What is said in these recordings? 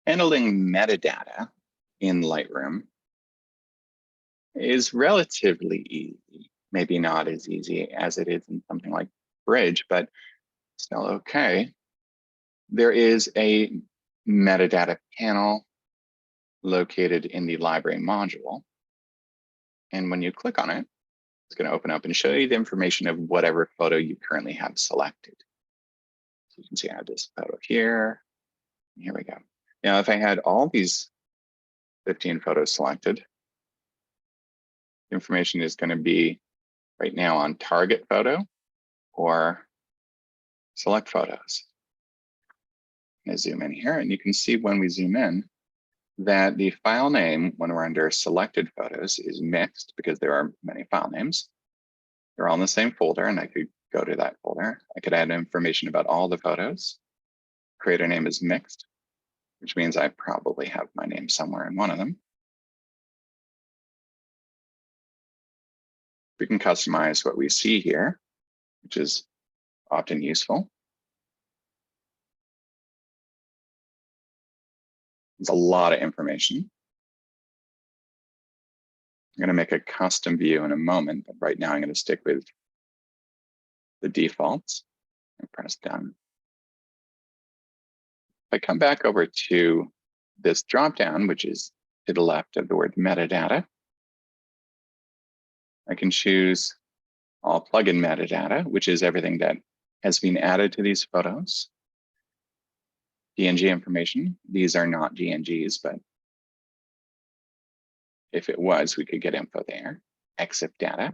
Handling metadata in Lightroom is relatively easy. Maybe not as easy as it is in something like Bridge, but still okay. There is a metadata panel located in the library module. And when you click on it, it's going to open up and show you the information of whatever photo you currently have selected. So you can see I have this photo here. Here we go. Now, if I had all these 15 photos selected, the information is going to be right now on target photo or select photos. I'm going to zoom in here, and you can see when we zoom in that the file name, when we're under selected photos, is mixed because there are many file names. They're all in the same folder, and I could go to that folder. I could add information about all the photos. Creator name is mixed, which means I probably have my name somewhere in one of them. We can customize what we see here, which is often useful. There's a lot of information. I'm going to make a custom view in a moment, but right now I'm going to stick with the defaults and press done. If I come back over to this dropdown, which is to the left of the word metadata, I can choose all plugin metadata, which is everything that has been added to these photos. DNG information, these are not DNGs, but if it was, we could get info there. EXIF data,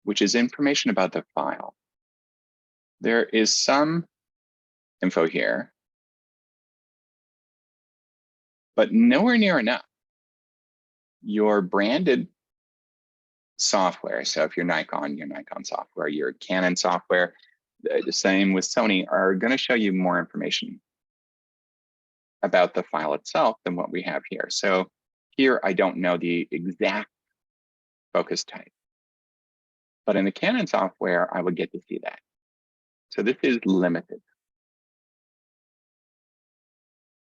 which is information about the file. There is some info here, but nowhere near enough. Your branded software, so if you're Nikon software, your Canon software, the same with Sony, are going to show you more information about the file itself than what we have here. So here, I don't know the exact focus type, but in the Canon software, I would get to see that. So this is limited.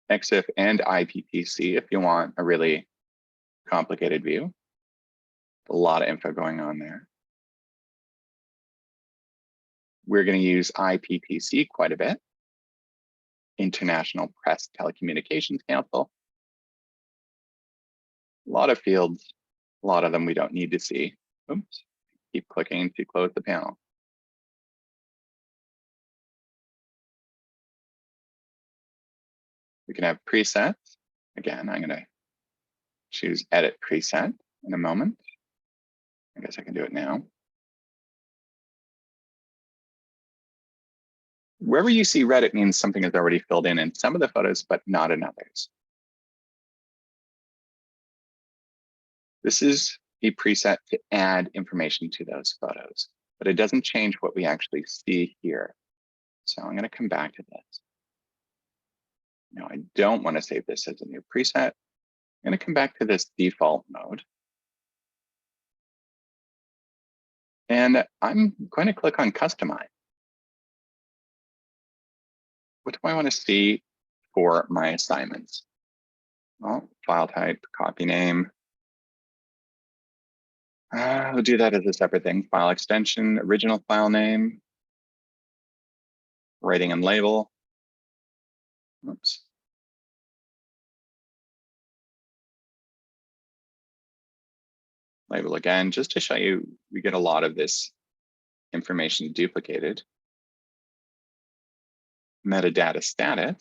EXIF and IPTC, if you want a really complicated view. A lot of info going on there. We're going to use IPTC quite a bit. International Press Telecommunications Council. A lot of fields, a lot of them we don't need to see. Oops, keep clicking to close the panel. We can have presets. Again, I'm going to choose Edit Preset in a moment. I guess I can do it now. Wherever you see red, it means something is already filled in some of the photos, but not in others. This is a preset to add information to those photos, but it doesn't change what we actually see here. So I'm going to come back to this. Now, I don't want to save this as a new preset. I'm going to come back to this default mode. And I'm going to click on Customize. What do I want to see for my assignments? Well, file type, copy name. We'll do that as a separate thing. File extension, original file name, rating and label. Oops. Label again, just to show you, we get a lot of this information duplicated. Metadata status.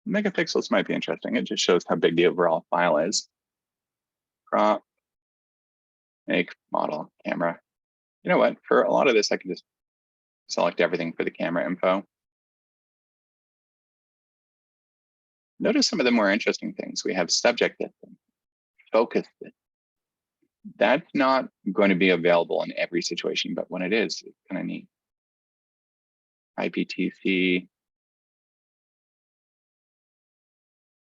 Megapixels might be interesting. It just shows how big the overall file is. Crop, make, model, camera. You know what? For a lot of this, I can just select everything for the camera info. Notice some of the more interesting things. We have subject distance, focus distance. That's not going to be available in every situation, but when it is, it's kind of neat. IPTC,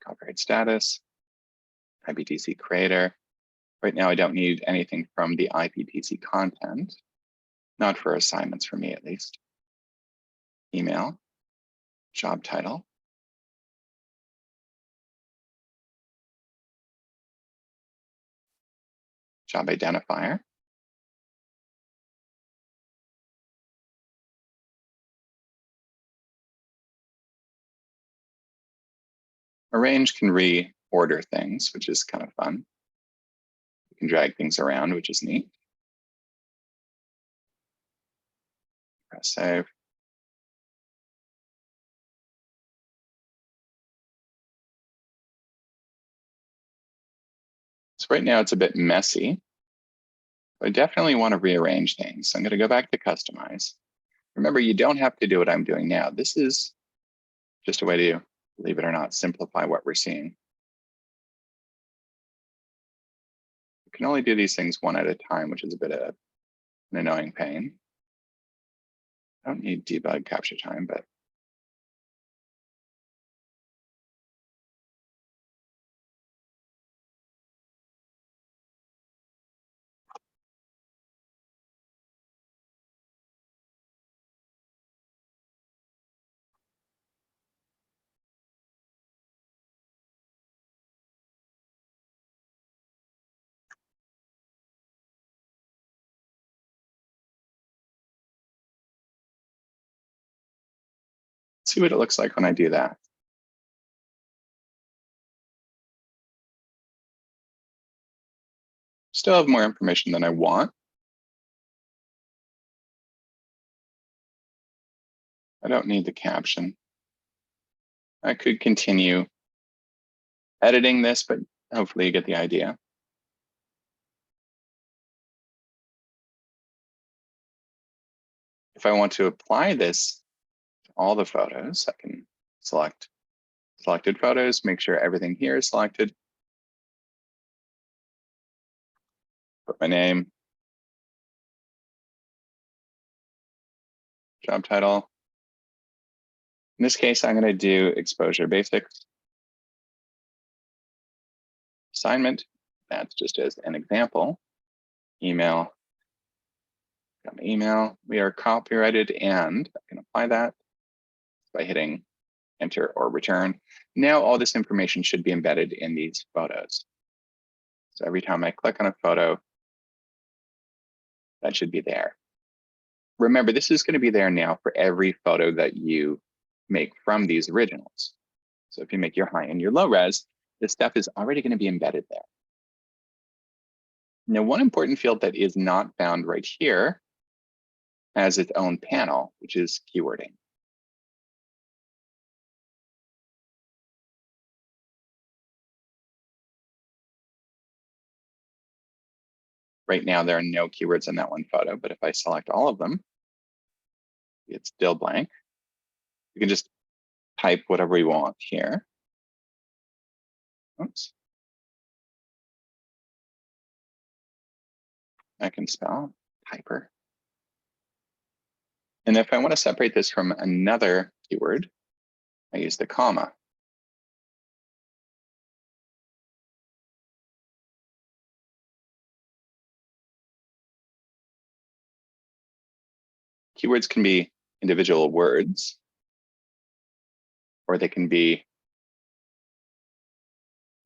copyright status, IPTC creator. Right now, I don't need anything from the IPTC content, not for assignments for me at least. Email, job title. job identifier. Arrange can reorder things, which is kind of fun. You can drag things around, which is neat. Press save. So right now it's a bit messy. I definitely want to rearrange things. So I'm going to go back to customize. Remember, you don't have to do what I'm doing now. This is just a way to, believe it or not, simplify what we're seeing. You can only do these things one at a time, which is a bit of an annoying pain. I don't need debug capture time, but see what it looks like when I do that. Still have more information than I want. I don't need the caption. I could continue editing this, but hopefully you get the idea. If I want to apply this to all the photos, I can select selected photos, make sure everything here is selected. Put my name, job title. In this case, I'm going to do exposure basics. Assignment, that's just as an example. Email, got my email. We are copyrighted, and I can apply that by hitting enter or return. Now all this information should be embedded in these photos. So every time I click on a photo, that should be there. Remember, this is going to be there now for every photo that you make from these originals. So if you make your high and your low res, this stuff is already going to be embedded there. Now, one important field that is not found right here has its own panel, which is keywording. Right now, there are no keywords in that one photo, but if I select all of them, it's still blank. You can just type whatever we want here. Oops. I can spell typer. And if I want to separate this from another keyword, I use the comma. Keywords can be individual words, or they can be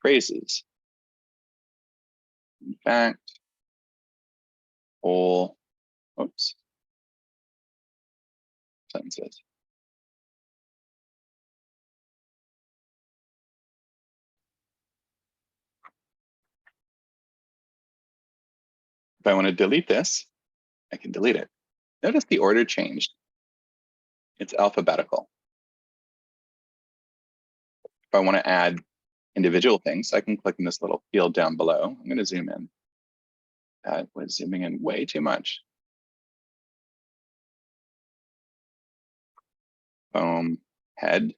phrases. In fact, whole, oops, sentences. If I want to delete this, I can delete it. Notice the order changed. It's alphabetical. If I want to add individual things, I can click in this little field down below. I'm going to zoom in. That was zooming in way too much. Foam head.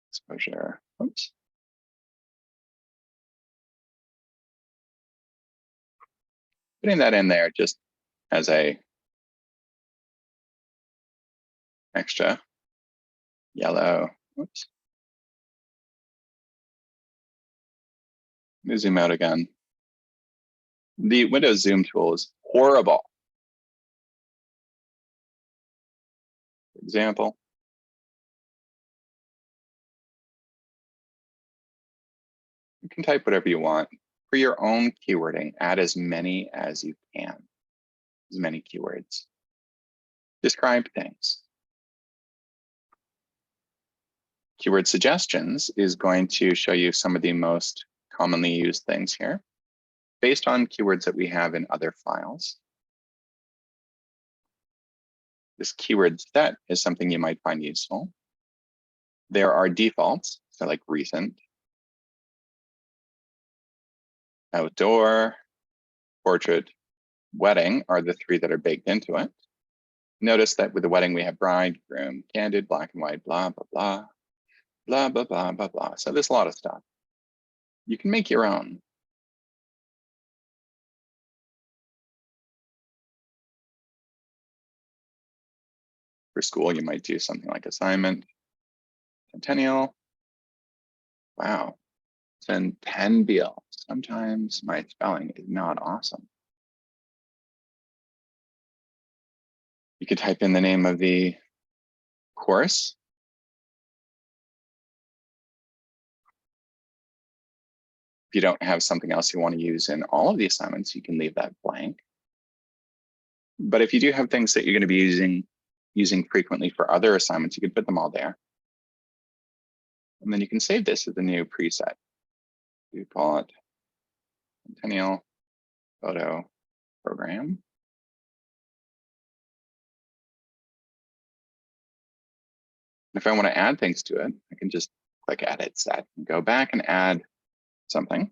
Exposure. Oops. Putting that in there just as a extra yellow. Oops. Let me zoom out again. The Windows zoom tool is horrible. For example, you can type whatever you want. For your own keywording, add as many as you can, as many keywords. Describe things. Keyword suggestions is going to show you some of the most commonly used things here based on keywords that we have in other files. This keyword set is something you might find useful. There are defaults, so like recent, outdoor, portrait, wedding are the three that are baked into it. Notice that with the wedding, we have bride, groom, candid, black and white, blah, blah, blah, blah, blah, blah, blah, blah. So there's a lot of stuff. You can make your own. For school, you might do something like assignment, centennial. Wow, centennial. Sometimes my spelling is not awesome. You could type in the name of the course. If you don't have something else you want to use in all of the assignments, you can leave that blank. But if you do have things that you're going to be using frequently for other assignments, you can put them all there. And then you can save this as a new preset. You call it Centennial Photo Program. If I want to add things to it, I can just click Edit Set and go back and add something.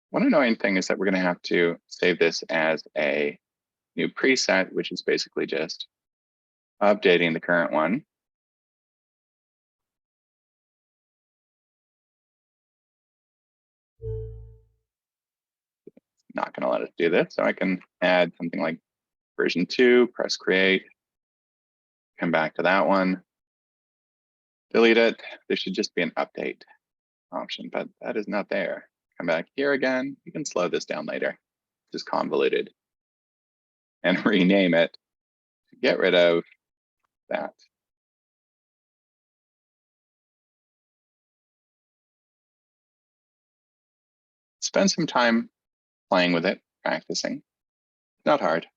One annoying thing is that we're going to have to save this as a new preset, which is basically just updating the current one. Not going to let us do this, so I can add something like version 2, press create, come back to that one, delete it. There should just be an update option, but that is not there. Come back here again. You can slow this down later. Just convoluted. And rename it to get rid of that. Spend some time playing with it, practicing. Not hard.